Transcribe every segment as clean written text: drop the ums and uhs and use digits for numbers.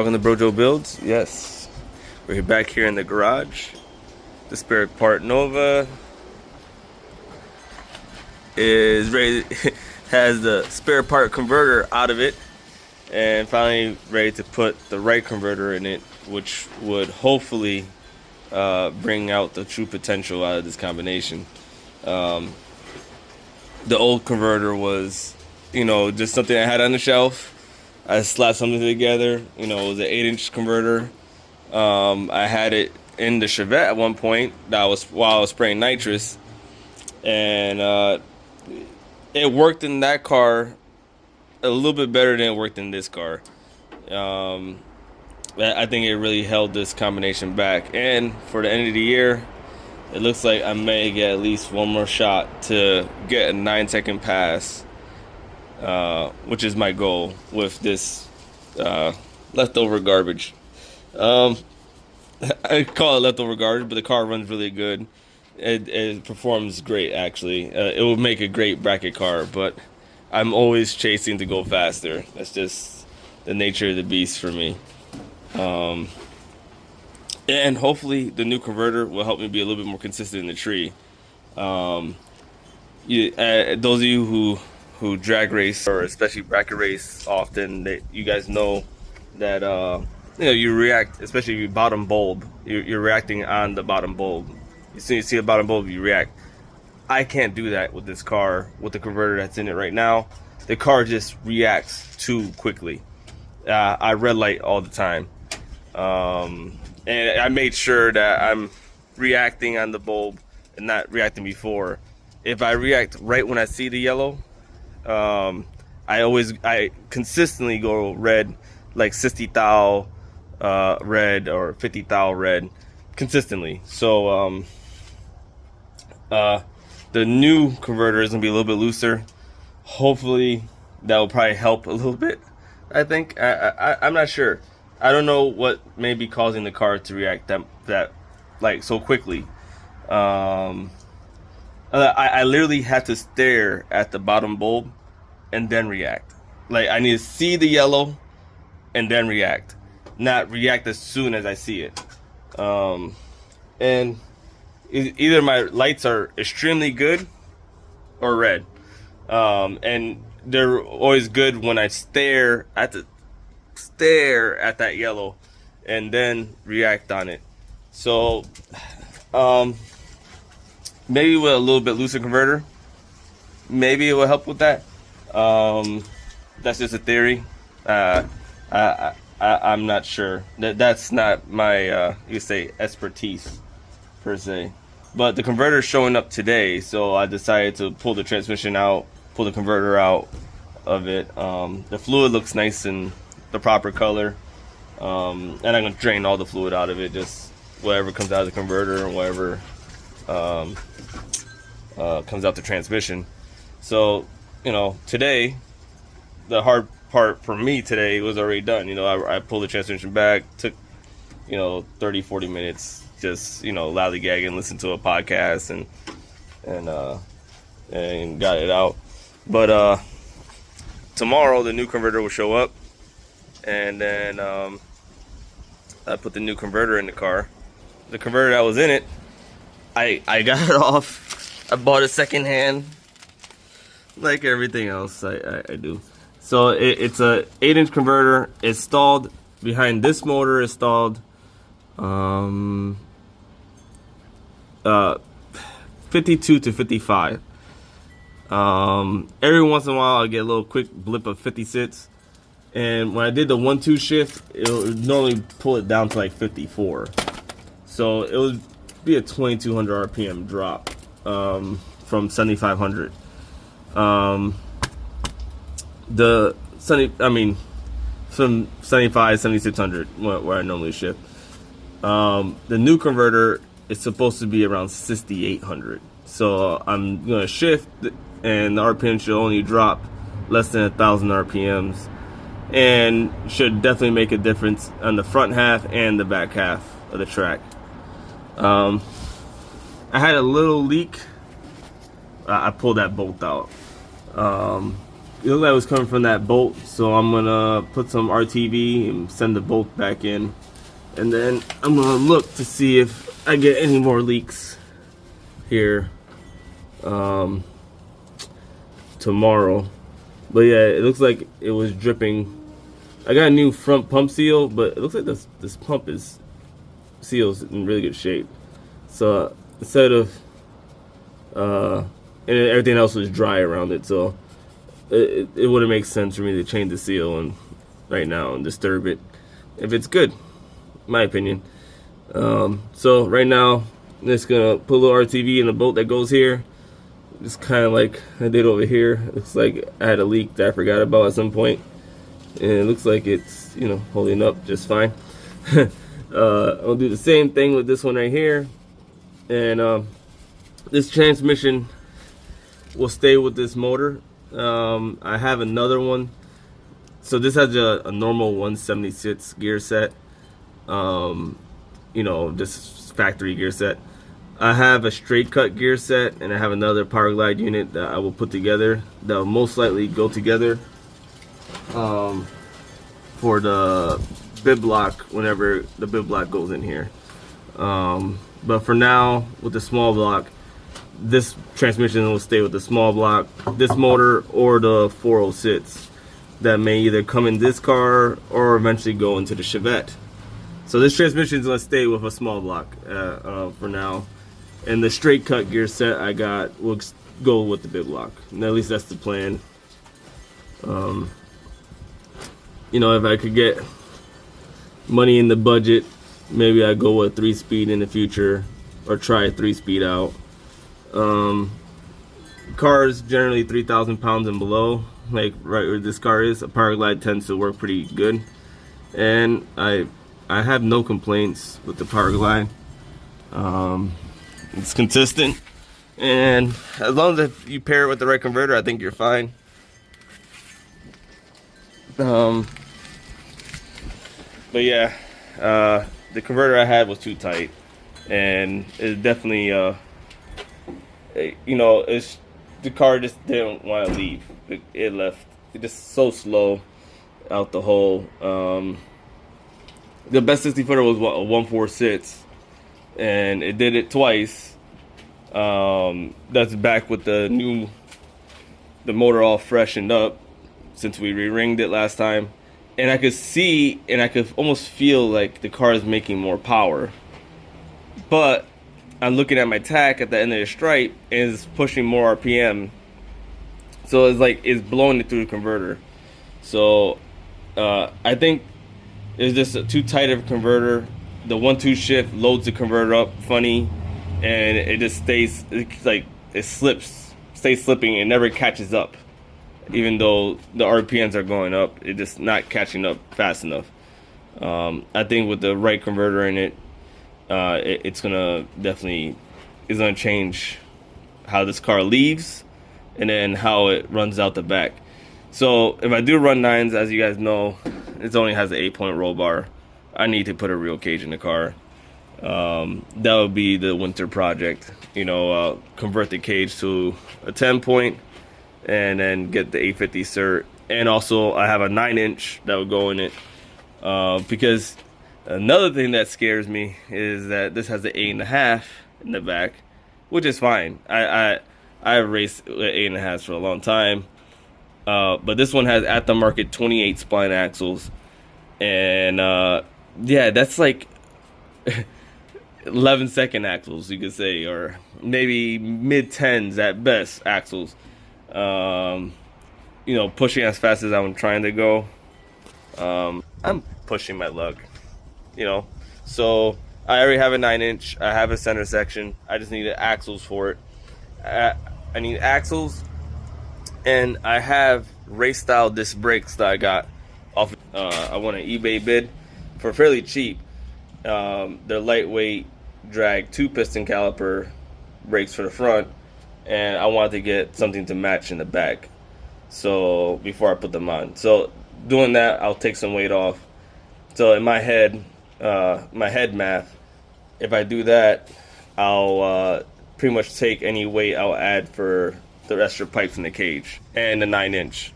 Welcome to Brojo Builds. Yes, we're back here in the garage. The spare part Nova is ready, has the spare part converter out of it, and finally ready to put the right converter in it, which would hopefully bring out the true potential out of this combination. The old converter was, just something I had on the shelf. I slapped something together. It was an 8-inch converter. I had it in the Chevette at one point. That was while I was spraying nitrous, and it worked in that car a little bit better than it worked in this car. I think it really held this combination back. And for the end of the year, it looks like I may get at least one more shot to get a 9-second pass, which is my goal with this leftover garbage. I call it leftover garbage, but the car runs really good. It performs great, actually. It would make a great bracket car, but I'm always chasing to go faster. That's just the nature of the beast for me. And hopefully the new converter will help me be a little bit more consistent in the tree. Those of you who drag race, or especially bracket race often, you guys know that you react, especially if you bottom bulb, you're reacting on the bottom bulb. You see a bottom bulb, you react. I can't do that with this car, with the converter that's in it right now. The car just reacts too quickly. I red light all the time. And I made sure that I'm reacting on the bulb and not reacting before. If I react right when I see the yellow, I consistently go red, like 60 thou red or 50 thou red, consistently. So the new converter is gonna be a little bit looser. Hopefully that will probably help a little bit. I think I'm not sure. I don't know what may be causing the car to react that like so quickly. I literally have to stare at the bottom bulb and then react. Like, I need to see the yellow and then react, not react as soon as I see it. And either my lights are extremely good or red, and they're always good when I stare at that yellow and then react on it. So maybe with a little bit looser converter, maybe it will help with that. That's just a theory. I'm not sure. That's not my you say expertise per se. But the converter is showing up today, so I decided to pull the transmission out, pull the converter out of it. The fluid looks nice in the proper color, and I'm gonna drain all the fluid out of it, just whatever comes out of the converter and whatever comes out the transmission. So today, the hard part for me today was already done. I pulled the transmission back, took 30-40 minutes, just lollygagging, listen to a podcast and got it out. But tomorrow the new converter will show up, and then I put the new converter in the car. The converter that was in it, I got it off. I bought it secondhand, like everything else I do. So it's a 8-inch converter. It's stalled behind this motor. It's stalled 52 to 55. Every once in a while I get a little quick blip of 56, and when I did the 1-2 shift, it would normally pull it down to like 54. So it would be a 2200 RPM drop from 7500. From 75, 7600 where I normally shift. The new converter is supposed to be around 6800. So I'm gonna shift, and the RPM should only drop less than 1000 RPMs, and should definitely make a difference on the front half and the back half of the track. I had a little leak. I pulled that bolt out. it looked like it was coming from that bolt, so I'm gonna put some RTV and send the bolt back in, and then I'm gonna look to see if I get any more leaks here tomorrow. But yeah, it looks like it was dripping. I got a new front pump seal, but it looks like this pump seal's in really good shape. So instead of and everything else was dry around it, so it wouldn't make sense for me to change the seal and right now and disturb it if it's good, in my opinion. So right now I'm just gonna put a little RTV in the bolt that goes here, just kind of like I did over here. It looks like I had a leak that I forgot about at some point, and it looks like it's, you know, holding up just fine. I'll do the same thing with this one right here, and this transmission will stay with this motor. I have another one. So this has a normal 176 gear set. You know, this factory gear set. I have a straight cut gear set, and I have another Power Glide unit that I will put together that will most likely go together for the bib lock whenever the bib lock goes in here. But for now, with the small block, this transmission will stay with the small block, this motor, or the 406 that may either come in this car or eventually go into the Chevette. So this transmission is going to stay with a small block for now, and the straight cut gear set I got will go with the bib lock, and at least that's the plan. You know, if I could get money in the budget, maybe I go with 3-speed in the future, or try a 3-speed out. Cars generally 3,000 pounds and below, like right where this car is, a Power Glide tends to work pretty good, and I have no complaints with the Power Glide. It's consistent, and as long as you pair it with the right converter, I think you're fine. But yeah, the converter I had was too tight, and it definitely you know, the car just didn't want to leave. It left. It just so slow out the hole. The best 60 footer was what, a 146, and it did it twice. That's back with the motor all freshened up since we re-ringed it last time, and I could see and I could almost feel like the car is making more power, but I'm looking at my tach at the end of the stripe, and it's pushing more RPM, so it's like it's blowing it through the converter. So I think it's just too tight of a converter. The 1-2 shift loads the converter up funny, and it just stays, it's like it stays slipping, and never catches up. Even though the RPMs are going up, it's just not catching up fast enough. I think with the right converter in it, it's gonna change how this car leaves, and then how it runs out the back. So if I do run 9s, as you guys know, it only has an 8-point roll bar. I need to put a real cage in the car. That would be the winter project. You know, convert the cage to a 10-point, and then get the 850 cert. And also I have a 9-inch that would go in it, because another thing that scares me is that this has an 8.5 in the back, which is fine. I've raced 8.5s for a long time, but this one has at the market 28 spline axles, and yeah, that's like 11-second axles, you could say, or maybe mid-10s at best axles. You know, pushing as fast as I'm trying to go. I'm pushing my luck, you know. So I already have a 9-inch. I have a center section. I just need axles for it. I need axles, and I have race style disc brakes that I got off. I won an eBay bid for fairly cheap. They're lightweight, drag 2-piston caliper brakes for the front, and I wanted to get something to match in the back. So before I put them on, so doing that, I'll take some weight off. So in my head math, if I do that, I'll pretty much take any weight I'll add for the extra pipes in the cage and the 9-inch.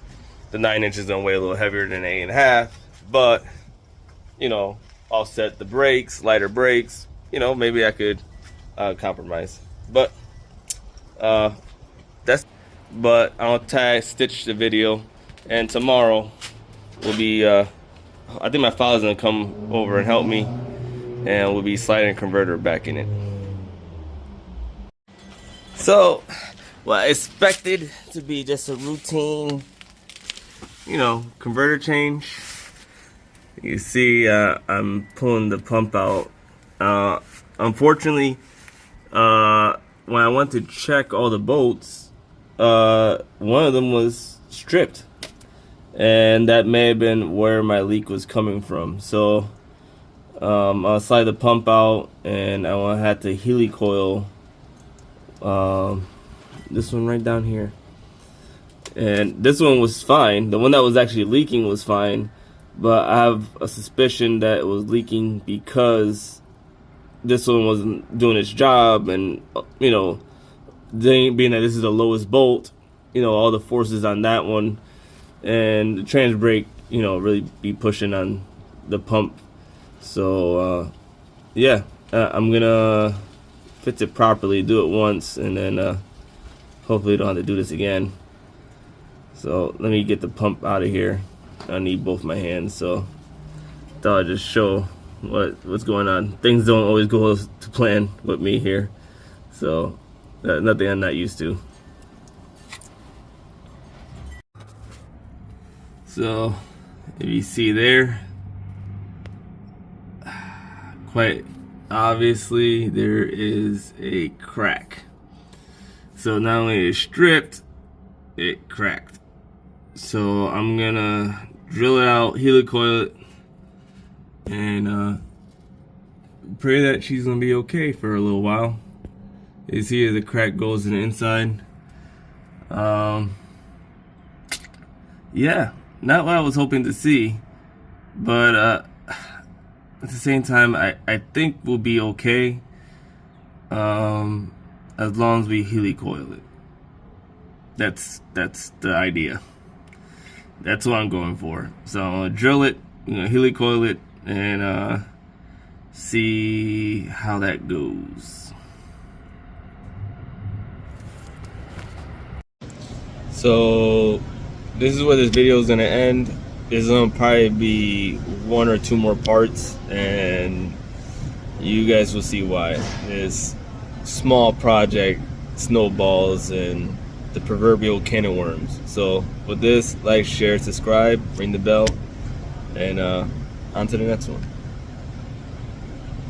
the 9-inch is gonna weigh a little heavier than 8.5, but you know, offset the brakes, lighter brakes. You know, maybe I could compromise, but but I'll stitch the video, and tomorrow will be I think my father's gonna come over and help me, and we'll be sliding the converter back in it. So what I expected to be just a routine, you know, converter change. You see I'm pulling the pump out. Unfortunately, when I went to check all the bolts, one of them was stripped, and that may have been where my leak was coming from. So I'll slide the pump out, and I will have to helicoil this one right down here. And this one was fine. The one that was actually leaking was fine, but I have a suspicion that it was leaking because this one wasn't doing its job, and you know, being that this is the lowest bolt, you know, all the forces on that one, and the trans brake, you know, really be pushing on the pump. So yeah, I'm gonna fit it properly, do it once, and then hopefully don't have to do this again. So let me get the pump out of here. I need both my hands, so thought I'd just show what's going on. Things don't always go to plan with me here, so nothing I'm not used to. So if you see there, quite obviously there is a crack. So not only is it stripped, it cracked. So I'm gonna drill it out, helicoil it, and pray that she's gonna be okay for a little while. You see the crack goes in the inside. Yeah, not what I was hoping to see, but at the same time, I think we'll be okay as long as we helicoil it. That's the idea. That's what I'm going for. So I'm gonna drill it, helicoil it, and see how that goes. So this is where this video is gonna end. There's gonna probably be 1 or 2 more parts, and you guys will see why. This small project snowballs and the proverbial can of worms. So with this, like, share, subscribe, ring the bell, and on to the next one.